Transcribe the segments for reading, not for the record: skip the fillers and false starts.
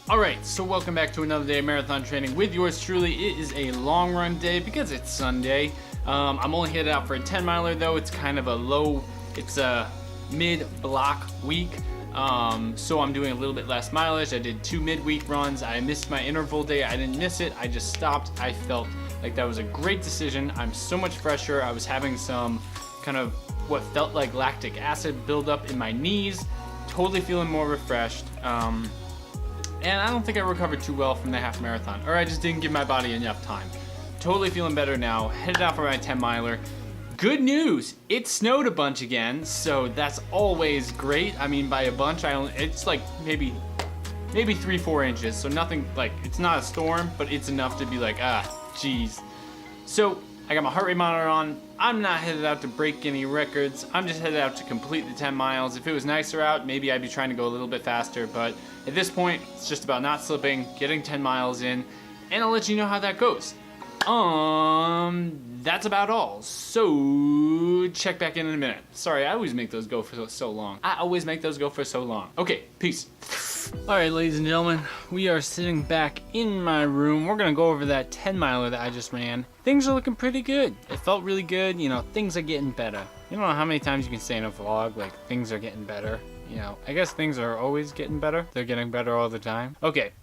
Alright, so welcome back to another day of marathon training with yours truly. It is a long run day because it's Sunday. I'm only headed out for a 10 miler though. It's kind of it's a mid-block week. So I'm doing a little bit less mileage. I did 2 midweek runs. I missed my interval day. I didn't miss it. I just stopped. I felt like that was a great decision. I'm so much fresher. I was having some kind of what felt like lactic acid buildup in my knees. Totally feeling more refreshed. And I don't think I recovered too well from the half marathon, or I just didn't give my body enough time. Totally feeling better now, headed out for my 10 miler. Good news, it snowed a bunch again, so that's always great. I mean, by a bunch, it's like maybe 3-4 inches, so nothing, like, it's not a storm, but it's enough to be like, geez. So I got my heart rate monitor on. I'm not headed out to break any records. I'm just headed out to complete the 10 miles. If it was nicer out, maybe I'd be trying to go a little bit faster, but at this point, it's just about not slipping, getting 10 miles in, and I'll let you know how that goes. That's about all. So, check back in a minute. Sorry, I always make those go for so long. Okay, peace. Alright, ladies and gentlemen, we are sitting back in my room. We're gonna go over that 10 miler that I just ran. Things are looking pretty good. It felt really good. You know, things are getting better. You don't know how many times you can say in a vlog, like, things are getting better. You know, I guess things are always getting better. They're getting better all the time. Okay,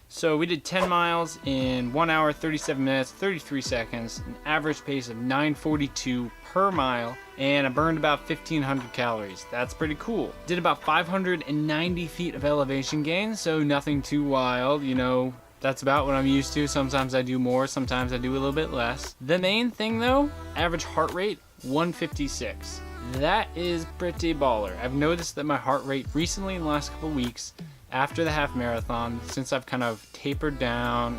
so we did 10 miles in 1 hour, 37 minutes, 33 seconds, an average pace of 9:42 per mile, and I burned about 1,500 calories. That's pretty cool. Did about 590 feet of elevation gain, so nothing too wild, you know. That's about what I'm used to. Sometimes I do more, sometimes I do a little bit less. The main thing though, average heart rate, 156. That is pretty baller. I've noticed that my heart rate recently in the last couple weeks after the half marathon, since I've kind of tapered down,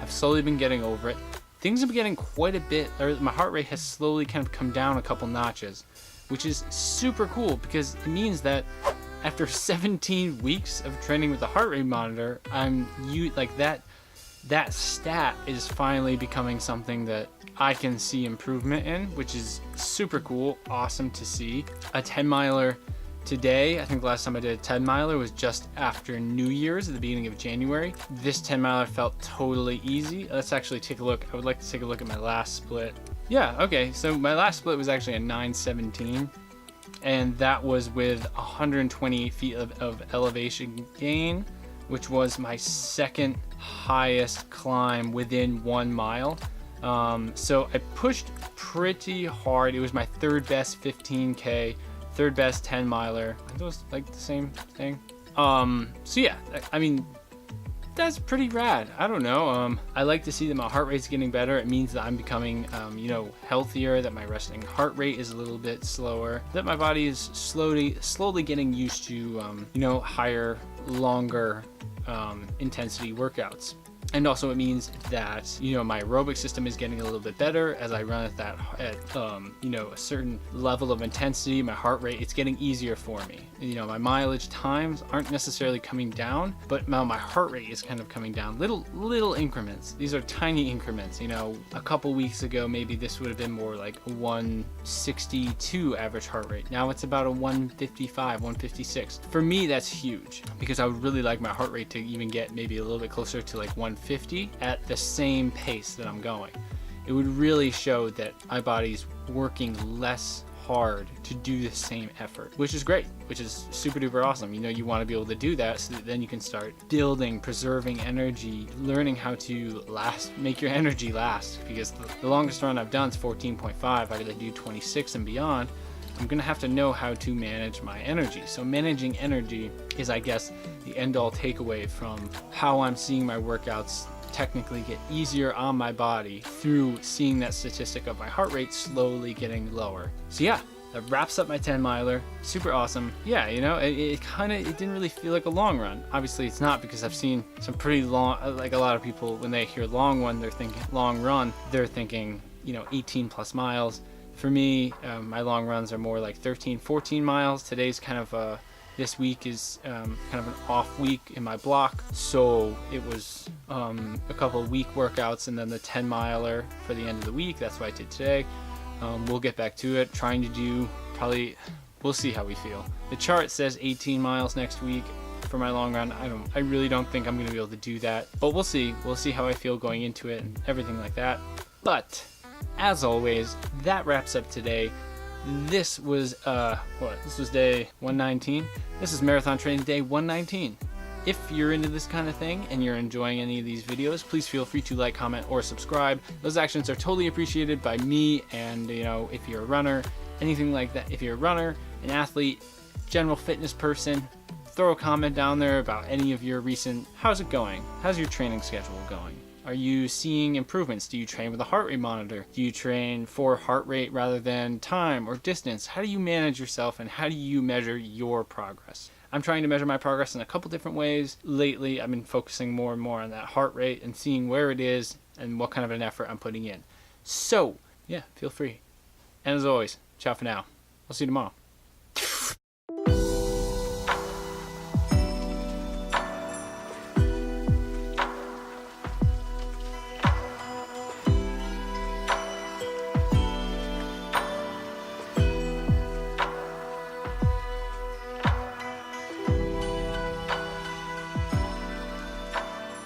I've slowly been getting over it. Things have been getting quite a bit, or my heart rate has slowly kind of come down a couple notches, which is super cool because it means that after 17 weeks of training with the heart rate monitor, that stat is finally becoming something that I can see improvement in, which is super cool, awesome to see. A 10 miler today, I think the last time I did a 10 miler was just after New Year's at the beginning of January. This 10 miler felt totally easy. Let's actually take a look. I would like to take a look at my last split. Yeah, okay, so my last split was actually a 9:17, and that was with 128 feet of elevation gain, which was my second highest climb within 1 mile. So I pushed pretty hard. It was my third best 15K, third best 10 miler. Are those like the same thing? So yeah, I mean, that's pretty rad. I don't know. I like to see that my heart rate's getting better. It means that I'm becoming, you know, healthier, that my resting heart rate is a little bit slower, that my body is slowly getting used to, you know, higher, longer, intensity workouts. And also it means that, you know, my aerobic system is getting a little bit better as I run at you know, a certain level of intensity. My heart rate, it's getting easier for me. You know, my mileage times aren't necessarily coming down, but now my heart rate is kind of coming down. Little increments. These are tiny increments. You know, a couple weeks ago, maybe this would have been more like a 162 average heart rate. Now it's about a 155, 156. For me, that's huge because I would really like my heart rate to even get maybe a little bit closer to like 150 at the same pace that I'm going. It would really show that my body's working less hard to do the same effort, which is great, which is super duper awesome. You know, you want to be able to do that so that then you can start building, preserving energy, learning how to make your energy last, because the longest run I've done is 14.5. I gotta do 26 and beyond. I'm gonna have to know how to manage my energy. So managing energy is, I guess, the end-all takeaway from how I'm seeing my workouts technically get easier on my body through seeing that statistic of my heart rate slowly getting lower. So yeah, that wraps up my 10 miler. Super awesome. Yeah, you know, it didn't really feel like a long run. Obviously it's not, because I've seen some pretty long, like a lot of people, when they hear long run, they're thinking, you know, 18 plus miles. For me, my long runs are more like 13, 14 miles. Today's kind of this week is kind of an off week in my block, so it was a couple of week workouts and then the 10 miler for the end of the week. That's what I did today. We'll get back to it, trying to do probably, we'll see how we feel. The chart says 18 miles next week for my long run. I really don't think I'm gonna be able to do that, but we'll see. We'll see how I feel going into it and everything like that. But as always, that wraps up today. This was this was day 119. This is marathon training day 119. If you're into this kind of thing and you're enjoying any of these videos, please feel free to like, comment, or subscribe. Those actions are totally appreciated by me, and if you're a runner, anything like that. If you're a runner, an athlete, general fitness person, throw a comment down there about any of your recent, how's it going? How's your training schedule going? Are you seeing improvements? Do you train with a heart rate monitor? Do you train for heart rate rather than time or distance? How do you manage yourself, and how do you measure your progress? I'm trying to measure my progress in a couple different ways. Lately, I've been focusing more and more on that heart rate and seeing where it is and what kind of an effort I'm putting in. So, yeah, feel free. And as always, ciao for now. I'll see you tomorrow.